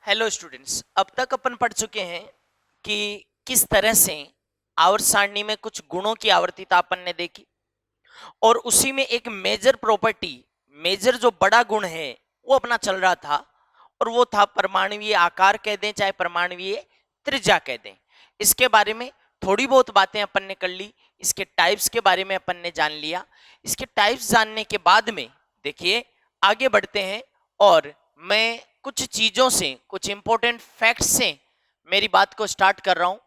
Hello students, अब तक अपन पढ़ चुके हैं कि किस तरह से आवर्त सारणी में कुछ गुणों की आवर्तिता अपन ने देखी और उसी में एक मेजर प्रॉपर्टी, मेजर जो बड़ा गुण है वो अपना चल रहा था और वो था परमाणुवीय आकार कह दें चाहे परमाणुवीय त्रिज्या कह दें। इसके बारे में थोड़ी बहुत बातें अपन ने कर ली, इसके टाइप्स के बारे में अपन ने जान लिया। इसके टाइप्स जानने के बाद में देखिए आगे बढ़ते हैं और मैं कुछ चीजों से, कुछ इंपॉर्टेंट फैक्ट्स से मेरी बात को स्टार्ट कर रहा हूं।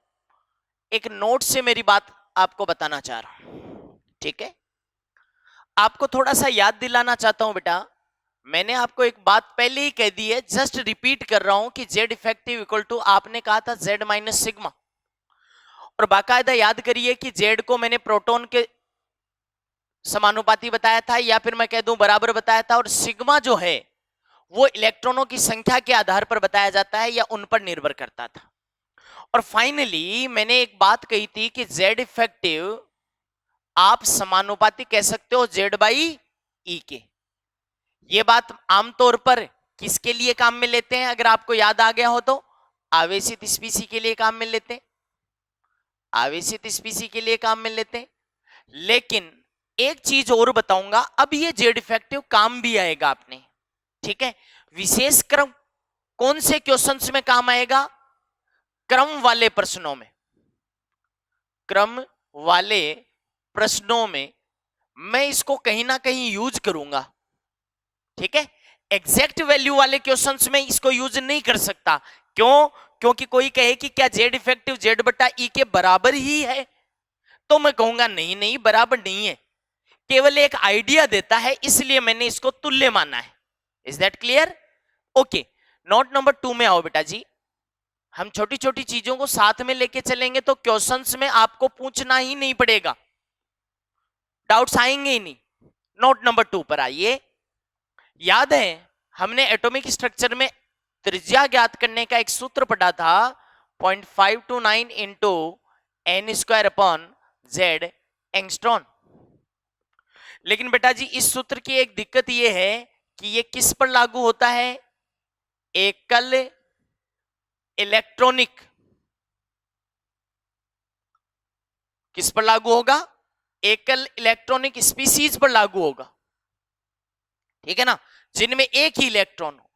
एक नोट से मेरी बात आपको बताना चाह रहा हूं, ठीक है। आपको थोड़ा सा याद दिलाना चाहता हूं बेटा, मैंने आपको एक बात पहले ही कह दी है, जस्ट रिपीट कर रहा हूं कि जेड इफेक्टिव इक्वल टू आपने कहा था जेड माइनस सिग्मा, और बाकायदा याद करिए कि जेड को मैंने प्रोटॉन के समानुपाती बताया था या फिर मैं कह दूं बराबर बताया था, और सिग्मा जो है वो इलेक्ट्रॉनों की संख्या के आधार पर बताया जाता है या उन पर निर्भर करता था। और फाइनली मैंने एक बात कही थी कि जेड इफेक्टिव आप समानुपाती कह सकते हो जेड बाई ई के। ये बात आमतौर पर किसके लिए काम में लेते हैं, अगर आपको याद आ गया हो तो आवेशित स्पीसी के लिए काम में लेते हैं, आवेशित स्पीसी के लिए काम में लेते हैं। लेकिन एक चीज और बताऊंगा, अब ये जेड इफेक्टिव काम भी आएगा आपने, ठीक है। विशेष क्रम कौन से क्वेश्चंस में काम आएगा? क्रम वाले प्रश्नों में, क्रम वाले प्रश्नों में मैं इसको कहीं ना कहीं यूज करूंगा, ठीक है। एग्जैक्ट वैल्यू वाले क्वेश्चंस में इसको यूज नहीं कर सकता। क्यों? क्योंकि कोई कहे कि क्या जेड इफेक्टिव जेड बटा ई के बराबर ही है, तो मैं कहूंगा नहीं नहीं बराबर नहीं है, केवल एक आइडिया देता है, इसलिए मैंने इसको तुल्य माना है। Is that clear? Okay, note number 2 में आओ बेटा जी। हम छोटी छोटी चीजों को साथ में लेके चलेंगे तो क्वेश्चंस में आपको पूछना ही नहीं पड़ेगा, डाउट्स आएंगे ही नहीं। नोट नंबर 2 पर आइए। याद है हमने एटॉमिक स्ट्रक्चर में त्रिज्या ज्ञात करने का एक सूत्र पढ़ा था, 0.529 into n square upon Z angstrom. लेकिन बेटा जी इस सूत्र की एक दिक्कत यह है कि यह किस पर लागू होता है? एकल इलेक्ट्रॉनिक, किस पर लागू होगा? एकल इलेक्ट्रॉनिक स्पीसीज पर लागू होगा, ठीक है ना, जिनमें एक ही इलेक्ट्रॉन हो।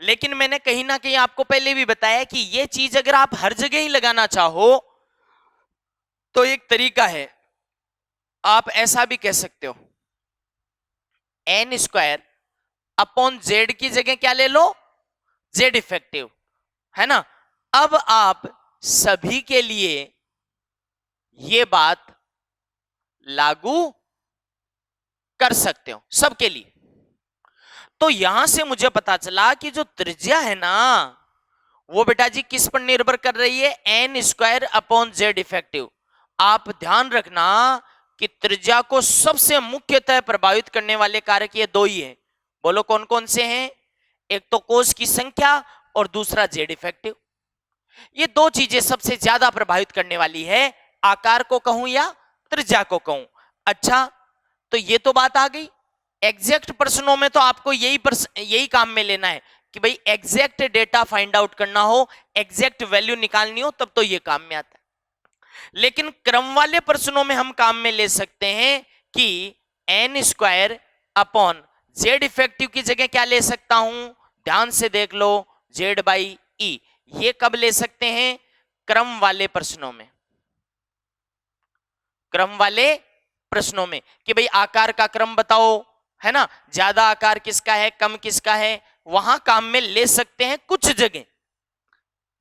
लेकिन मैंने कहीं ना कहीं आपको पहले भी बताया कि यह चीज अगर आप हर जगह ही लगाना चाहो तो एक तरीका है, आप ऐसा भी कह सकते हो, एन स्क्वायर अपॉन जेड की जगह क्या ले लो? जेड इफेक्टिव, है ना। अब आप सभी के लिए यह बात लागू कर सकते हो, सबके लिए। तो यहां से मुझे पता चला कि जो त्रिज्या है ना वो बेटा जी किस पर निर्भर कर रही है? N square upon Z effective. आप ध्यान रखना कि त्रिज्या को सबसे मुख्यतः प्रभावित करने वाले कारक ये दो ही है। बोलो कौन कौन से हैं? एक तो कोष की संख्या और दूसरा जेड इफेक्टिव। ये दो चीजें सबसे ज्यादा प्रभावित करने वाली है, आकार को कहूं या त्रिज्या को कहूं। अच्छा, तो ये तो बात आ गई। एग्जैक्ट प्रश्नों में तो आपको यही काम में लेना है कि भाई एग्जैक्ट डेटा फाइंड आउट करना हो, एग्जैक्ट वैल्यू निकालनी हो, तब तो ये काम में आता है। लेकिन क्रम वाले प्रश्नों में हम काम में ले सकते हैं कि n square upon Z effective की जगह क्या ले सकता हूं? ध्यान से देख लो, जेड बाई ई। ये कब ले सकते हैं? क्रम वाले प्रश्नों में, क्रम वाले प्रश्नों में कि भाई आकार का क्रम बताओ, है ना, ज्यादा आकार किसका है, कम किसका है, वहां काम में ले सकते हैं। कुछ जगह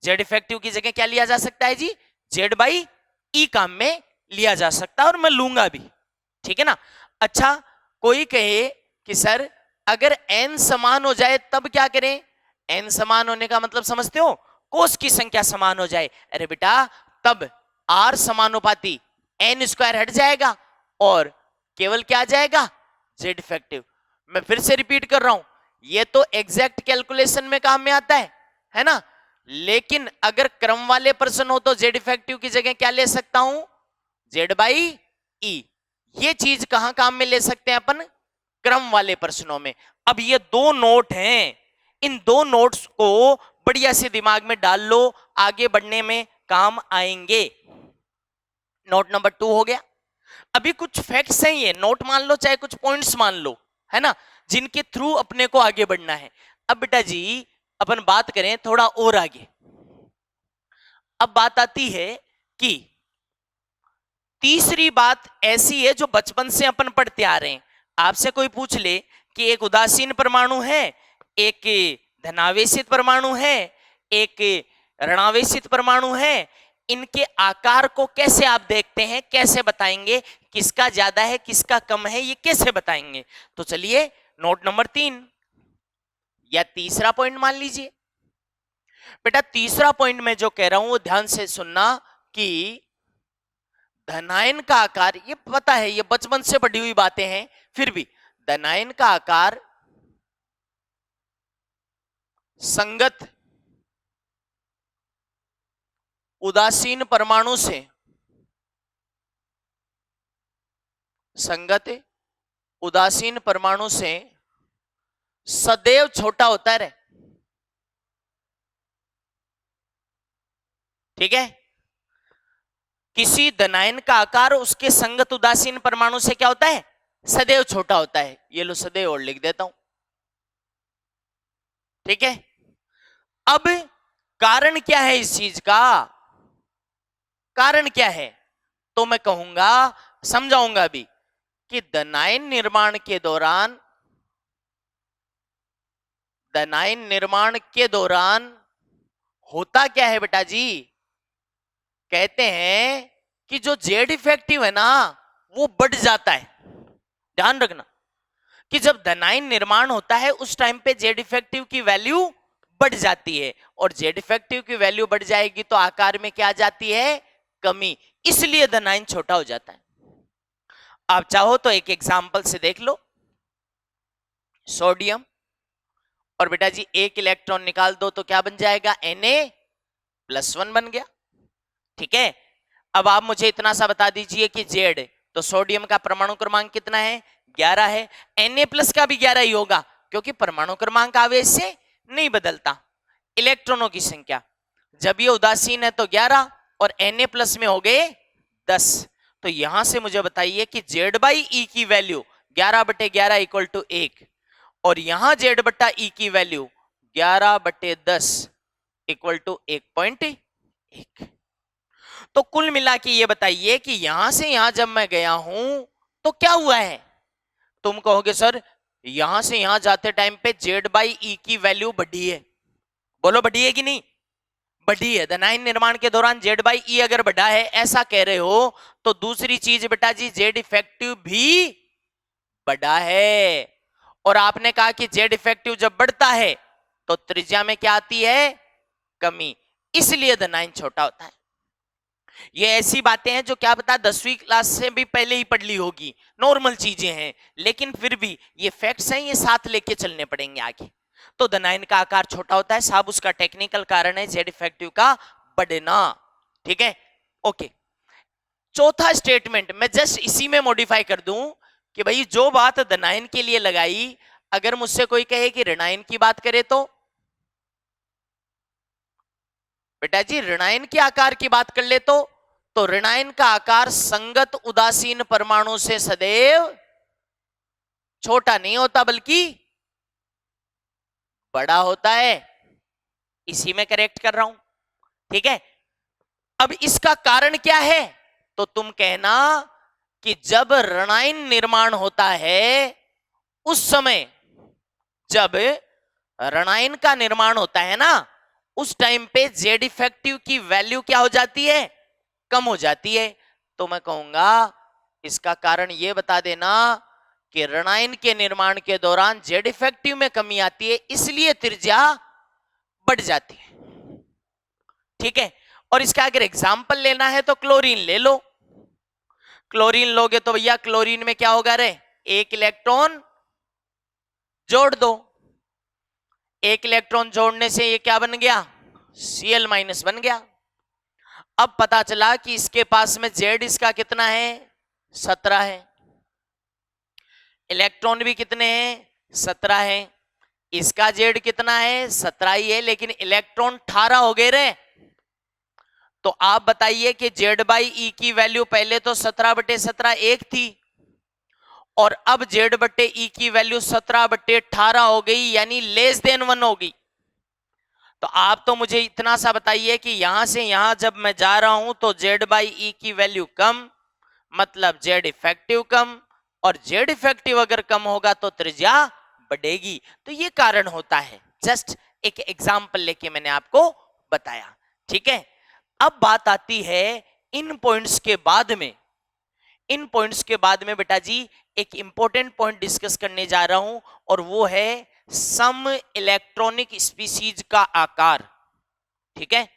जेड इफेक्टिव की जगह क्या लिया जा सकता है जी? जेड बाई ई काम में लिया जा सकता है, और मैं लूंगा भी, ठीक है ना। अच्छा, कोई कहे कि सर अगर एन समान हो जाए तब क्या करें? एन समान होने का मतलब समझते हो? कोष की संख्या समान हो जाए। अरे बेटा, तब आर समानुपाती एन स्क्वायर हट जाएगा और केवल क्या आ जाएगा? Z effective. मैं फिर से रिपीट कर रहा हूं, ये तो एग्जैक्ट कैलकुलेशन में काम में आता है ना। लेकिन अगर क्रम वाले प्रश्न हो तो जेड इफेक्टिव की जगह क्या ले सकता हूं? Z by E. ये चीज कहां काम में ले सकते हैं अपन? क्रम वाले प्रश्नों में। अब ये दो नोट हैं, इन दो नोट्स को बढ़िया से दिमाग में डाल लो, आगे बढ़ने में काम आएंगे। नोट नंबर 2 हो गया। अभी कुछ फैक्ट्स हैं, ये नोट मान लो चाहे कुछ पॉइंट्स मान लो, है ना, जिनके थ्रू अपने को आगे बढ़ना है। अब बेटा जी अपन बात करें थोड़ा और आगे। अब बात आती है कि तीसरी बात ऐसी है जो बचपन से अपन पढ़ते आ रहे हैं। आपसे कोई पूछ ले कि एक उदासीन परमाणु है, एक धनावेशित परमाणु है, एक ऋणावेशित परमाणु है, इनके आकार को कैसे आप देखते हैं, कैसे बताएंगे, किसका ज्यादा है किसका कम है, ये कैसे बताएंगे? तो चलिए नोट नंबर 3 या तीसरा पॉइंट मान लीजिए। बेटा तीसरा पॉइंट मैं जो कह रहा हूं वो ध्यान से सुनना कि धनायन का आकार, ये पता है ये बचपन से पढ़ी हुई बातें हैं, फिर भी धनायन का आकार संगत उदासीन परमाणु से, संगत उदासीन परमाणु से सदैव छोटा होता रहे। ठीक है, किसी धनायन का आकार उसके संगत उदासीन परमाणु से क्या होता है, सदैव छोटा होता है। ये लो सदैव और लिख देता हूं। ठीक है, अब कारण क्या है इस चीज का, कारण क्या है? तो मैं कहूंगा, समझाऊंगा अभी कि धनायन निर्माण के दौरान, धनायन निर्माण के दौरान होता क्या है बेटा जी, कहते हैं कि जो जेड इफेक्टिव है ना वो बढ़ जाता है। ध्यान रखना कि जब धनायन निर्माण होता है उस टाइम पे जेड इफेक्टिव की वैल्यू बढ़ जाती है, और जेड इफेक्टिव की वैल्यू बढ़ जाएगी तो आकार में क्या जाती है, कमी, इसलिए धनायन छोटा हो जाता है। आप चाहो तो एक एग्जांपल से देख लो, सोडियम, और बेटा जी एक इलेक्ट्रॉन निकाल दो तो क्या बन जाएगा, Na+1 बन गया। ठीक है, अब आप मुझे इतना सा बता दीजिए कि जेड, तो सोडियम का परमाणु क्रमांक कितना है, 11 है। Na+ का भी 11 ही होगा क्योंकि परमाणु क्रमांक आवेश से नहीं बदलता। इलेक्ट्रॉनों की संख्या, जब ये उदासीन है तो 11 और Na+ में हो गए 10। तो यहां से मुझे बताइए कि Z/E की वैल्यू 11/11 इक्वल टू 1, और यहां Z/E की वैल्यू 11/10 इक्वल टू 1.1। तो कुल मिला के ये बताइए कि यहां से यहां जब मैं गया हूं तो क्या हुआ है। तुम कहोगे सर यहां से यहां जाते टाइम पे Z/E की वैल्यू बढ़ी है। बोलो बढ़ी है कि नहीं, बढ़ी है। धनायन निर्माण के दौरान Z/E अगर बढ़ा है ऐसा कह रहे हो तो दूसरी चीज बेटा जी जेड इफेक्टिव भी बढ़ा है। और आपने कहा कि जेड इफेक्टिव जब बढ़ता है तो त्रिज्या में क्या आती है, कमी, इसलिए धनायन छोटा होता है। ये ऐसी बातें हैं जो क्या पता 10वीं क्लास से भी पहले ही पढ़ ली होगी, नॉर्मल चीजें हैं, लेकिन फिर भी ये फैक्ट्स हैं, ये साथ लेके चलने पड़ेंगे आगे। तो धनायन का आकार छोटा होता है साहब, उसका टेक्निकल कारण है जेड इफेक्टिव का बढ़ना। ठीक है, ओके। चौथा स्टेटमेंट मैं जस्ट इसी में मॉडिफाई कर दूं कि भाई जो बात धनायन के लिए लगाई, अगर मुझसे कोई कहे कि ऋणायन की बात करे तो बेटा जी ऋणायन के आकार की बात कर ले तो ऋणायन का आकार संगत उदासीन परमाणु से सदैव छोटा नहीं होता बल्कि बड़ा होता है। इसी में करेक्ट कर रहा हूं। ठीक है, अब इसका कारण क्या है, तो तुम कहना कि जब ऋणायन निर्माण होता है उस समय, जब ऋणायन का निर्माण होता है ना उस टाइम पे जेड इफेक्टिव की वैल्यू क्या हो जाती है, कम हो जाती है। तो मैं कहूंगा इसका कारण ये बता देना कि ऋणायन के निर्माण के दौरान जेड इफेक्टिव में कमी आती है इसलिए त्रिज्या बढ़ जाती है। ठीक है, और इसका अगर एग्जाम्पल लेना है तो क्लोरीन ले लो। क्लोरीन लोगे तो भैया क्लोरीन में क्या होगा रे, एक इलेक्ट्रॉन जोड़ दो, एक इलेक्ट्रॉन जोड़ने से ये क्या बन गया, Cl- बन गया। अब पता चला कि इसके पास में जेड इसका कितना है, 17 है, इलेक्ट्रॉन भी कितने हैं, 17 है, इसका जेड कितना है 17 ही है, लेकिन इलेक्ट्रॉन 18 हो गए रे। तो आप बताइए कि जेड बाई ई की वैल्यू पहले तो 17/17 एक थी, और अब जेड बट्टे ई की वैल्यू 17/18 हो गई, यानी लेस देन 1 होगी। तो आप तो मुझे इतना सा बताइए कि यहां से यहां जब मैं जा रहा हूं तो जेड बाई ई की वैल्यू कम, मतलब जेड इफेक्टिव कम, और जेड इफेक्टिव अगर कम होगा तो त्रिज्या बढ़ेगी। तो ये कारण होता है, जस्ट एक एग्जाम्पल लेके मैंने आपको बताया। ठीक है, अब बात आती है इन पॉइंट्स के बाद में। इन पॉइंट्स के बाद में बेटा जी एक इंपॉर्टेंट पॉइंट डिस्कस करने जा रहा हूं, और वो है सम इलेक्ट्रॉनिक स्पीसीज का आकार। ठीक है,